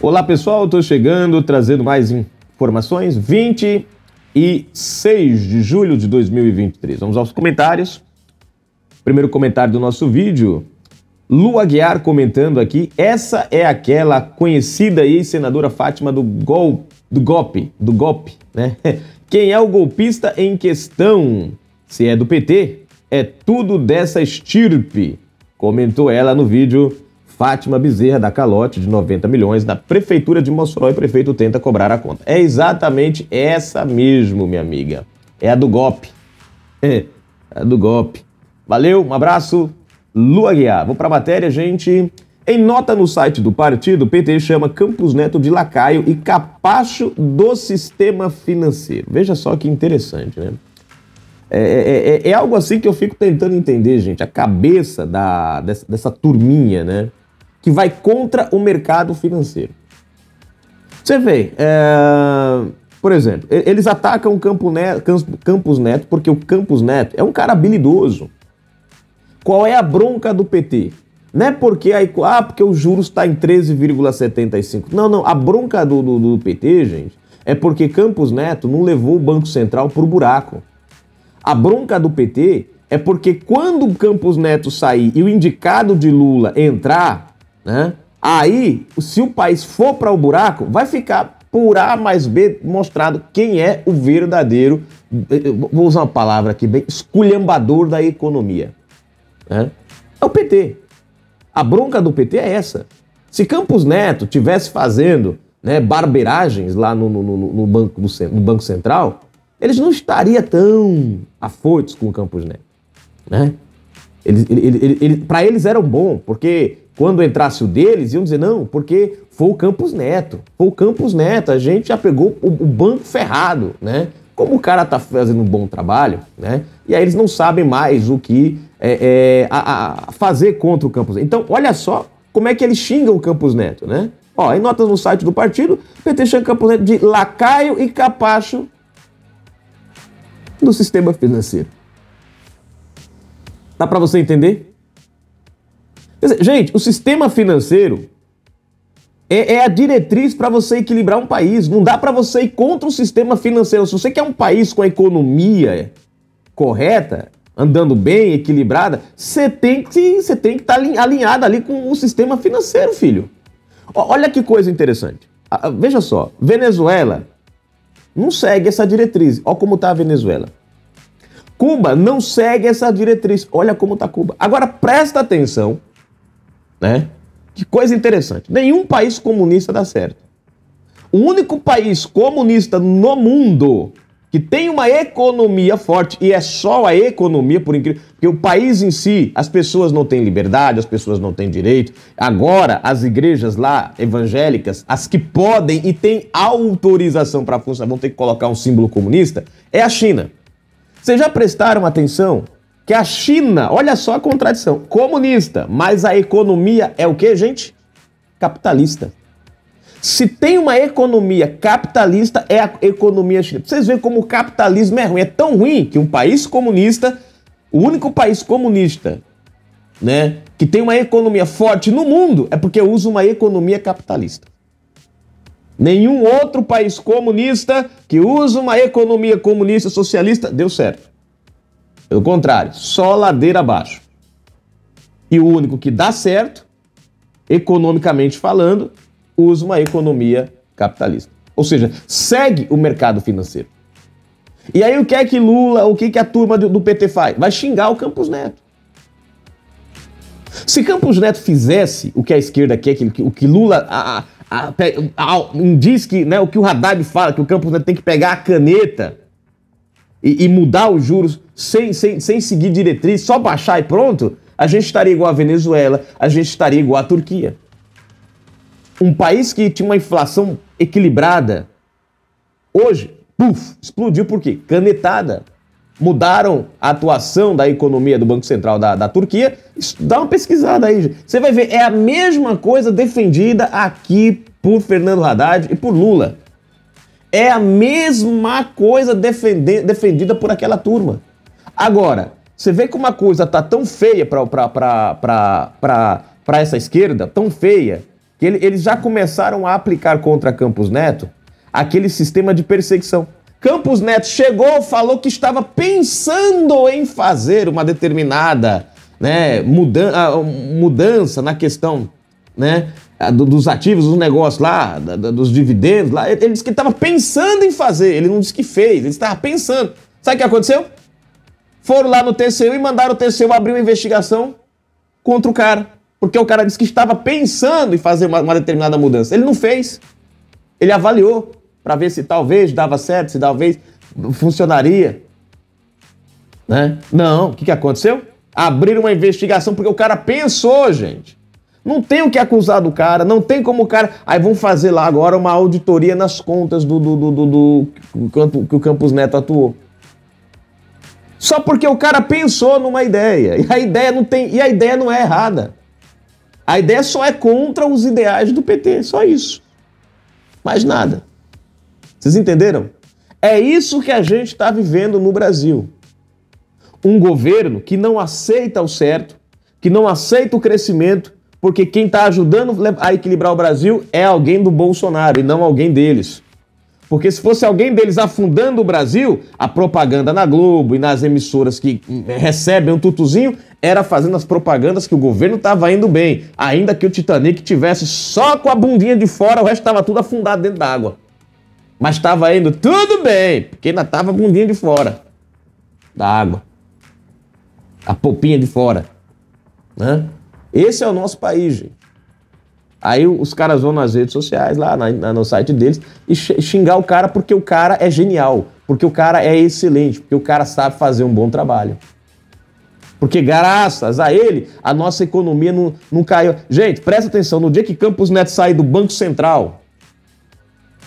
Olá pessoal, estou chegando, trazendo mais informações. 26 de julho de 2023. Vamos aos comentários. Primeiro comentário do nosso vídeo. Lu Aguiar comentando aqui. Essa é aquela conhecida ex-senadora Fátima do golpe, né? Quem é o golpista em questão? Se é do PT, é tudo dessa estirpe. Comentou ela no vídeo. Fátima Bezerra da calote de 90 milhões da Prefeitura de Mossoró e o prefeito tenta cobrar a conta. É exatamente essa mesmo, minha amiga. É a do golpe. É a do golpe. Valeu, um abraço, Lu Aguiar. Vou para a matéria, gente. Em nota no site do partido, o PT chama Campos Neto de lacaio e capacho do sistema financeiro. Veja só que interessante, né? É algo assim que eu fico tentando entender, gente. A cabeça dessa turminha, né? Que vai contra o mercado financeiro. Você vê, por exemplo, eles atacam o Campos Neto porque o Campos Neto é um cara habilidoso. Qual é a bronca do PT? Não é porque, porque o juros está em 13,75. Não. A bronca do PT, gente, é porque Campos Neto não levou o Banco Central por buraco. A bronca do PT é porque quando o Campos Neto sair e o indicado de Lula entrar, né, aí, se o país for para o buraco, vai ficar por A mais B mostrado quem é o verdadeiro, vou usar uma palavra aqui bem, esculhambador da economia. Né? É o PT. A bronca do PT é essa. Se Campos Neto tivesse fazendo, né, barbeiragens lá no Banco Central, eles não estariam tão afoitos com o Campos Neto. Né? Para eles era bom, porque quando entrasse o deles, iam dizer, não, porque foi o Campos Neto. Foi o Campos Neto, a gente já pegou o banco ferrado, né? Como o cara tá fazendo um bom trabalho, né? E aí eles não sabem mais o que fazer contra o Campos Neto. Então, olha só como é que eles xingam o Campos Neto, né? Ó, em notas no site do partido, o PT chama o Campos Neto de lacaio e capacho do sistema financeiro. Dá para você entender? Quer dizer, gente, o sistema financeiro é a diretriz para você equilibrar um país. Não dá para você ir contra o sistema financeiro. Se você quer um país com a economia correta, andando bem, equilibrada, você tem que estar alinhado ali com o sistema financeiro, filho. Olha que coisa interessante. Veja só, Venezuela não segue essa diretriz. Olha como está a Venezuela. Cuba não segue essa diretriz. Olha como está Cuba. Agora presta atenção, né? Que coisa interessante. Nenhum país comunista dá certo. O único país comunista no mundo que tem uma economia forte, e é só a economia, por incrível, porque o país em si, as pessoas não têm liberdade, as pessoas não têm direito. Agora, as igrejas lá, evangélicas, as que podem e têm autorização para funcionar, vão ter que colocar um símbolo comunista, é a China. Vocês já prestaram atenção que a China, olha só a contradição, comunista, mas a economia é o quê, gente? Capitalista. Se tem uma economia capitalista, é a economia chinesa. Vocês veem como o capitalismo é ruim. É tão ruim que um país comunista, o único país comunista, né, que tem uma economia forte no mundo, é porque usa uma economia capitalista. Nenhum outro país comunista que usa uma economia comunista socialista deu certo. Pelo contrário, só ladeira abaixo. E o único que dá certo, economicamente falando, usa uma economia capitalista. Ou seja, segue o mercado financeiro. E aí o que é que Lula, o que a turma do PT faz? Vai xingar o Campos Neto. Se Campos Neto fizesse o que a esquerda quer, o que Lula diz que, né, o que o Haddad fala, que o Campos Neto tem que pegar a caneta e mudar os juros sem seguir diretriz, só baixar e pronto, a gente estaria igual a Venezuela, a gente estaria igual a Turquia. Um país que tinha uma inflação equilibrada, hoje, explodiu por quê? Canetada. Mudaram a atuação da economia do Banco Central da Turquia. Dá uma pesquisada aí, gente. Você vai ver, é a mesma coisa defendida aqui por Fernando Haddad e por Lula. É a mesma coisa defendida por aquela turma. Agora, você vê como uma coisa tá tão feia para essa esquerda, tão feia, que eles já começaram a aplicar contra Campos Neto aquele sistema de perseguição. Campos Neto chegou, falou que estava pensando em fazer uma determinada, né, mudança na questão, né, dos ativos, dos negócios lá, dos dividendos lá. Ele disse que estava pensando em fazer, ele não disse que fez, ele estava pensando. Sabe o que aconteceu? Foram lá no TCU e mandaram o TCU abrir uma investigação contra o cara, porque o cara disse que estava pensando em fazer uma determinada mudança. Ele não fez, ele avaliou para ver se talvez dava certo, se talvez funcionaria, né? Não, o que aconteceu? Abriram uma investigação porque o cara pensou, gente. Não tem o que acusar do cara, não tem como o cara... Aí vão fazer lá agora uma auditoria nas contas que o Campos Neto atuou. Só porque o cara pensou numa ideia. E a ideia não é errada. A ideia só é contra os ideais do PT, só isso. Mais nada. Vocês entenderam? É isso que a gente está vivendo no Brasil. Um governo que não aceita o certo, que não aceita o crescimento, porque quem está ajudando a equilibrar o Brasil é alguém do Bolsonaro e não alguém deles. Porque se fosse alguém deles afundando o Brasil, a propaganda na Globo e nas emissoras que recebem um tutuzinho era fazendo as propagandas que o governo estava indo bem. Ainda que o Titanic tivesse só com a bundinha de fora, o resto estava tudo afundado dentro da água. Mas estava indo tudo bem, porque ainda estava a bundinha de fora da água. A popinha de fora. Né? Esse é o nosso país, gente. Aí os caras vão nas redes sociais, lá no site deles, e xingar o cara porque o cara é genial, porque o cara é excelente, porque o cara sabe fazer um bom trabalho. Porque graças a ele, a nossa economia não caiu. Gente, presta atenção, no dia que Campos Neto sair do Banco Central,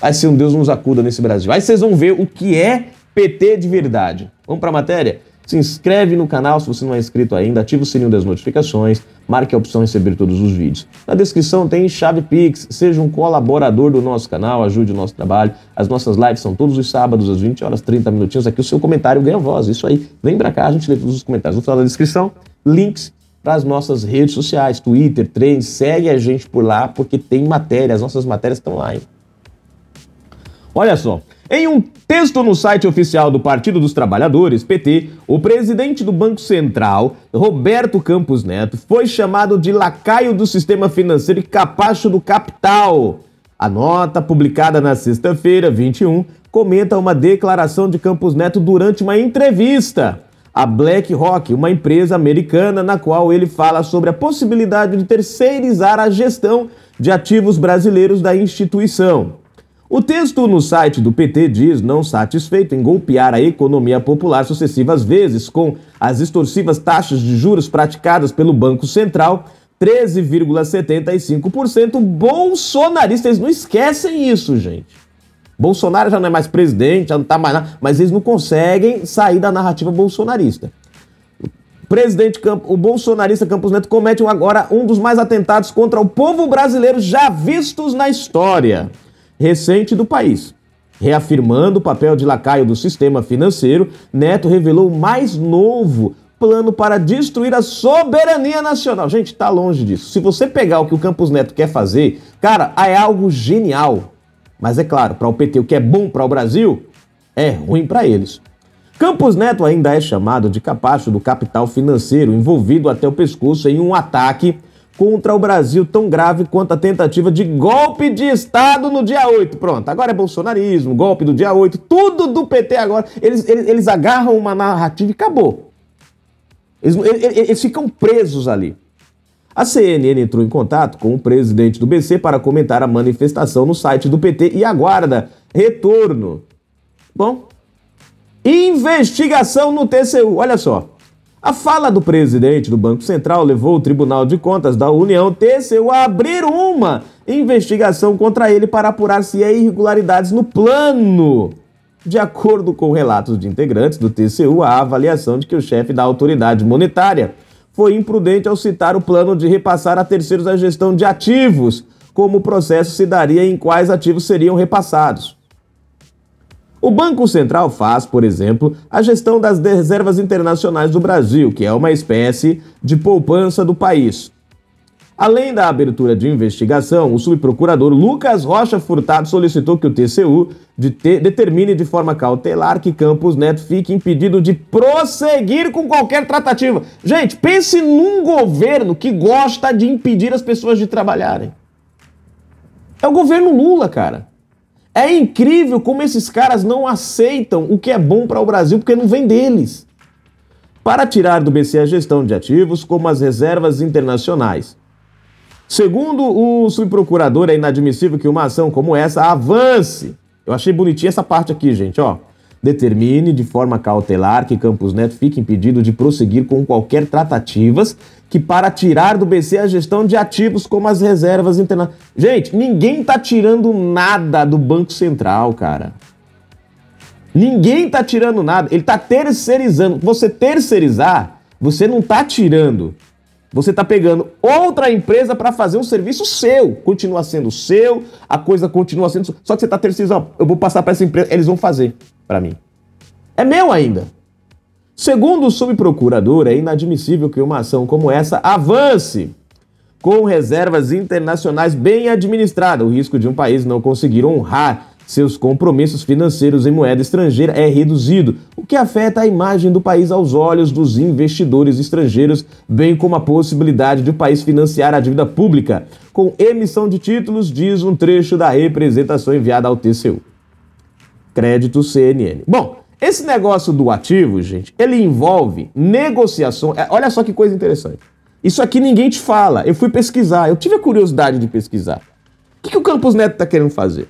vai ser um Deus nos acuda nesse Brasil. Aí vocês vão ver o que é PT de verdade. Vamos para a matéria? Se inscreve no canal se você não é inscrito ainda, ativa o sininho das notificações, marque a opção receber todos os vídeos. Na descrição tem chave Pix, seja um colaborador do nosso canal, ajude o nosso trabalho. As nossas lives são todos os sábados às 20 horas, 30 minutinhos. Aqui o seu comentário ganha voz, isso aí. Vem pra cá, a gente lê todos os comentários. No final da descrição, links para as nossas redes sociais, Twitter, Trends, segue a gente por lá porque tem matéria, as nossas matérias estão lá, hein? Olha só, em um texto no site oficial do Partido dos Trabalhadores, PT, o presidente do Banco Central, Roberto Campos Neto, foi chamado de lacaio do sistema financeiro e capacho do capital. A nota, publicada na sexta-feira, 21, comenta uma declaração de Campos Neto durante uma entrevista à BlackRock, uma empresa americana na qual ele fala sobre a possibilidade de terceirizar a gestão de ativos brasileiros da instituição. O texto no site do PT diz, não satisfeito em golpear a economia popular sucessivas vezes com as extorsivas taxas de juros praticadas pelo Banco Central, 13,75%, bolsonaristas, eles não esquecem isso, gente. Bolsonaro já não é mais presidente, já não tá mais nada, mas eles não conseguem sair da narrativa bolsonarista. O bolsonarista Campos Neto comete agora um dos mais atentados contra o povo brasileiro já vistos na história recente do país. Reafirmando o papel de lacaio do sistema financeiro, Neto revelou o mais novo plano para destruir a soberania nacional. Gente, tá longe disso. Se você pegar o que o Campos Neto quer fazer, cara, é algo genial. Mas é claro, para o PT o que é bom para o Brasil, é ruim para eles. Campos Neto ainda é chamado de capacho do capital financeiro, envolvido até o pescoço em um ataque contra o Brasil tão grave quanto a tentativa de golpe de Estado no dia 8. Pronto, agora é bolsonarismo, golpe do dia 8, tudo do PT agora. Eles agarram uma narrativa e acabou. Eles ficam presos ali. A CNN entrou em contato com o presidente do BC para comentar a manifestação no site do PT e aguarda retorno. Bom, investigação no TCU, olha só. A fala do presidente do Banco Central levou o Tribunal de Contas da União, TCU, a abrir uma investigação contra ele para apurar se há irregularidades no plano. De acordo com relatos de integrantes do TCU, há avaliação de que o chefe da autoridade monetária foi imprudente ao citar o plano de repassar a terceiros a gestão de ativos, como o processo se daria em quais ativos seriam repassados. O Banco Central faz, por exemplo, a gestão das reservas internacionais do Brasil, que é uma espécie de poupança do país. Além da abertura de investigação, o subprocurador Lucas Rocha Furtado solicitou que o TCU determine de forma cautelar que Campos Neto fique impedido de prosseguir com qualquer tratativa. Gente, pense num governo que gosta de impedir as pessoas de trabalharem. É o governo Lula, cara. É incrível como esses caras não aceitam o que é bom para o Brasil, porque não vem deles. Para tirar do BC a gestão de ativos como as reservas internacionais. Segundo o subprocurador, é inadmissível que uma ação como essa avance. Eu achei bonitinha essa parte aqui, gente, ó. Determine de forma cautelar que Campos Neto fique impedido de prosseguir com qualquer tratativas que para tirar do BC a gestão de ativos como as reservas internacionais. Gente, ninguém tá tirando nada do Banco Central, cara. Ninguém tá tirando nada. Ele tá terceirizando. Você terceirizar, você não tá tirando. Você está pegando outra empresa para fazer um serviço seu. Continua sendo seu, a coisa continua sendo... Só que você está terceirizando. Eu vou passar para essa empresa, eles vão fazer para mim. É meu ainda. Segundo o subprocurador, é inadmissível que uma ação como essa avance com reservas internacionais bem administradas. O risco de um país não conseguir honrar seus compromissos financeiros em moeda estrangeira é reduzido, o que afeta a imagem do país aos olhos dos investidores estrangeiros, bem como a possibilidade de o país financiar a dívida pública com emissão de títulos, diz um trecho da representação enviada ao TCU. Crédito CNN. Bom, esse negócio do ativo, gente, ele envolve negociação. Olha só que coisa interessante. Isso aqui ninguém te fala. Eu fui pesquisar, eu tive a curiosidade de pesquisar. O que o Campos Neto está querendo fazer?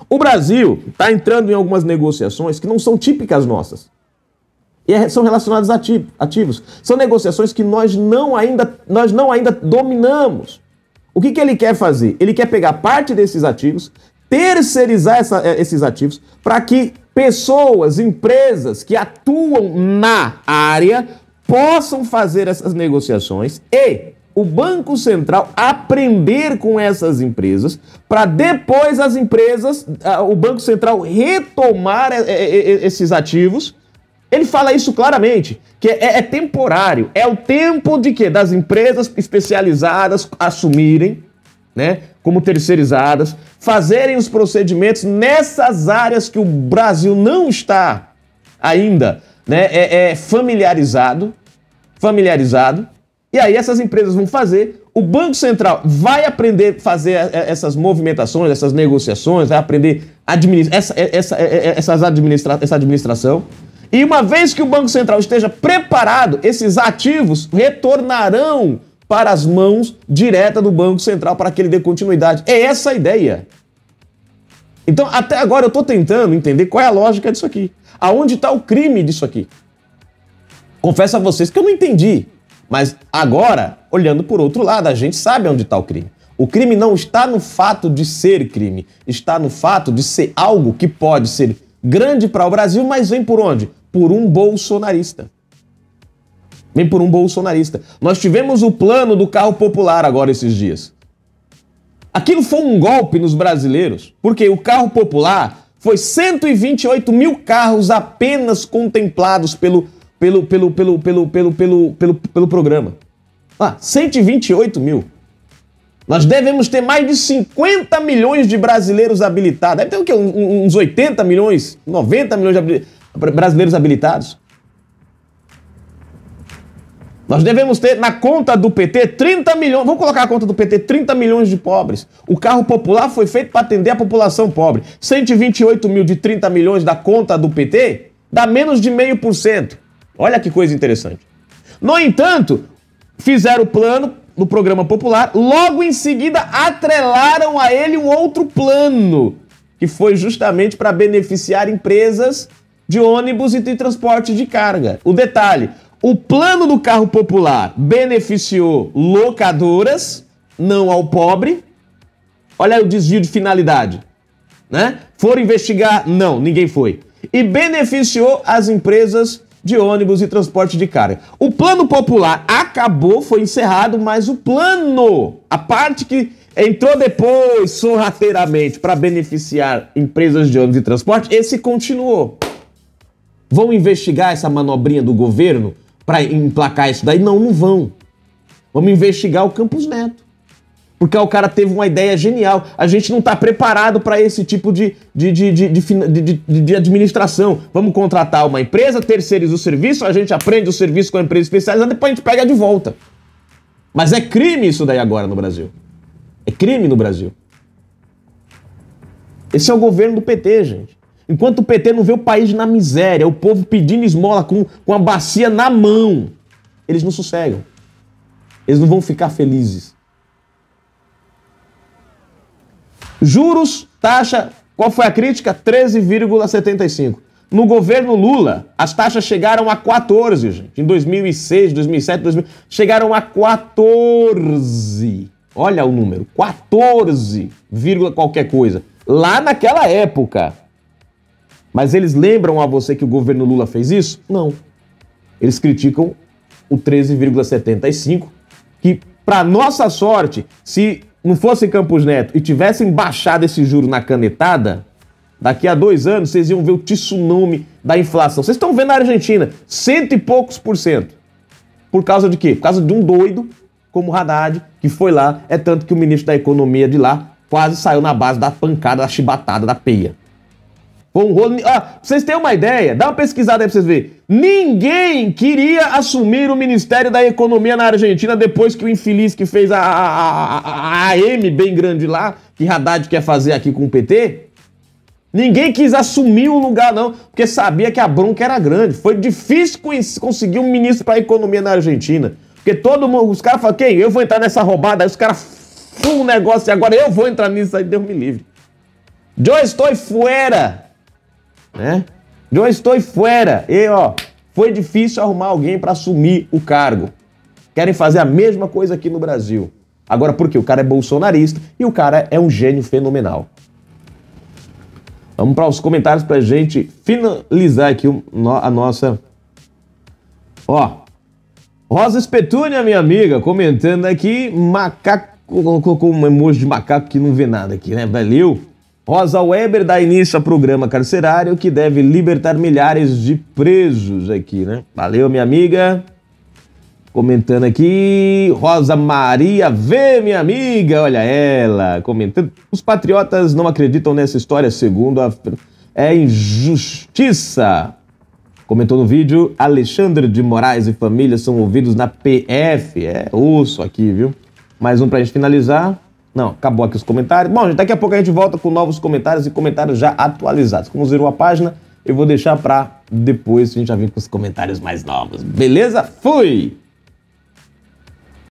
O Brasil está entrando em algumas negociações que não são típicas nossas. E são relacionadas a ativos. São negociações que nós não ainda dominamos. O que ele quer fazer? Ele quer pegar parte desses ativos, terceirizar esses ativos, para que pessoas, empresas que atuam na área possam fazer essas negociações e o Banco Central aprender com essas empresas para depois as empresas, o Banco Central retomar esses ativos. Ele fala isso claramente, que é temporário. É o tempo de quê? Das empresas especializadas assumirem, né, como terceirizadas, fazerem os procedimentos nessas áreas que o Brasil não está ainda, né, familiarizado. E aí essas empresas vão fazer, o Banco Central vai aprender a fazer essas movimentações, essas negociações, vai aprender essa administração. E uma vez que o Banco Central esteja preparado, esses ativos retornarão para as mãos diretas do Banco Central para que ele dê continuidade. É essa a ideia. Então, até agora eu estou tentando entender qual é a lógica disso aqui. Aonde está o crime disso aqui? Confesso a vocês que eu não entendi. Mas agora, olhando por outro lado, a gente sabe onde está o crime. O crime não está no fato de ser crime, está no fato de ser algo que pode ser grande para o Brasil, mas vem por onde? Por um bolsonarista. Vem por um bolsonarista. Nós tivemos o plano do carro popular agora esses dias. Aquilo foi um golpe nos brasileiros, porque o carro popular foi 128 mil carros apenas contemplados pelo programa. 128 mil. Nós devemos ter mais de 50 milhões de brasileiros habilitados. Deve ter o quê? Uns 80 milhões, 90 milhões de brasileiros habilitados. Nós devemos ter na conta do PT 30 milhões, vamos colocar a conta do PT, 30 milhões de pobres. O carro popular foi feito para atender a população pobre. 128 mil de 30 milhões da conta do PT dá menos de 0,5%. Olha que coisa interessante. No entanto, fizeram o plano no programa popular, logo em seguida atrelaram a ele um outro plano, que foi justamente para beneficiar empresas de ônibus e de transporte de carga. O detalhe, o plano do carro popular beneficiou locadoras, não ao pobre. Olha o desvio de finalidade, né? Foram investigar? Não, ninguém foi. E beneficiou as empresas de ônibus e transporte de carga. O plano popular acabou, foi encerrado, mas o plano, a parte que entrou depois, sorrateiramente, para beneficiar empresas de ônibus e transporte, esse continuou. Vão investigar essa manobrinha do governo para emplacar isso daí? Não, não vão. Vamos investigar o Campos Neto. Porque o cara teve uma ideia genial. A gente não está preparado para esse tipo de administração. Vamos contratar uma empresa, terceiriza o serviço, a gente aprende o serviço com a empresa especializada, depois a gente pega de volta. Mas é crime isso daí agora no Brasil. É crime no Brasil. Esse é o governo do PT, gente. Enquanto o PT não vê o país na miséria, o povo pedindo esmola com a bacia na mão, eles não sossegam. Eles não vão ficar felizes. Juros, taxa, qual foi a crítica? 13,75. No governo Lula, as taxas chegaram a 14, gente. Em 2006, 2007, 2000, chegaram a 14. Olha o número, 14, qualquer coisa. Lá naquela época. Mas eles lembram a você que o governo Lula fez isso? Não. Eles criticam o 13,75, que, para nossa sorte, se não fosse Campos Neto e tivessem baixado esse juro na canetada, daqui a 2 anos vocês iam ver o tsunami da inflação. Vocês estão vendo na Argentina, 100 e poucos %. Por causa de quê? Por causa de um doido como o Haddad, que foi lá, é tanto que o ministro da Economia de lá quase saiu na base da pancada, da chibatada, da peia. Foi um rolo... pra vocês terem uma ideia, dá uma pesquisada aí pra vocês verem. Ninguém queria assumir o Ministério da Economia na Argentina depois que o infeliz que fez a AM bem grande lá, que Haddad quer fazer aqui com o PT, ninguém quis assumir o lugar não, porque sabia que a bronca era grande. Foi difícil conseguir um ministro para a Economia na Argentina, porque todo mundo, os caras falam, quem? Eu vou entrar nessa roubada, aí os caras um negócio e agora eu vou entrar nisso, aí Deus me livre. Eu estou fora. Né? Eu estou fora. E, ó, foi difícil arrumar alguém para assumir o cargo. Querem fazer a mesma coisa aqui no Brasil. Agora, por quê? O cara é bolsonarista e o cara é um gênio fenomenal. Vamos para os comentários pra gente finalizar aqui a nossa... Ó, Rosa Espetúnia, minha amiga, comentando aqui, macaco, colocou um emoji de macaco que não vê nada aqui, né? Valeu. Rosa Weber dá início ao programa carcerário que deve libertar milhares de presos aqui, né? Valeu, minha amiga. Comentando aqui, Rosa Maria V, minha amiga, olha ela, comentando. Os patriotas não acreditam nessa história, segundo a... É injustiça. Comentou no vídeo, Alexandre de Moraes e família são ouvidos na PF. É osso aqui, viu? Mais um pra gente finalizar. Não, acabou aqui os comentários. Bom, daqui a pouco a gente volta com novos comentários e comentários já atualizados. Como zerou a página, eu vou deixar pra depois a gente já vir com os comentários mais novos. Beleza? Fui!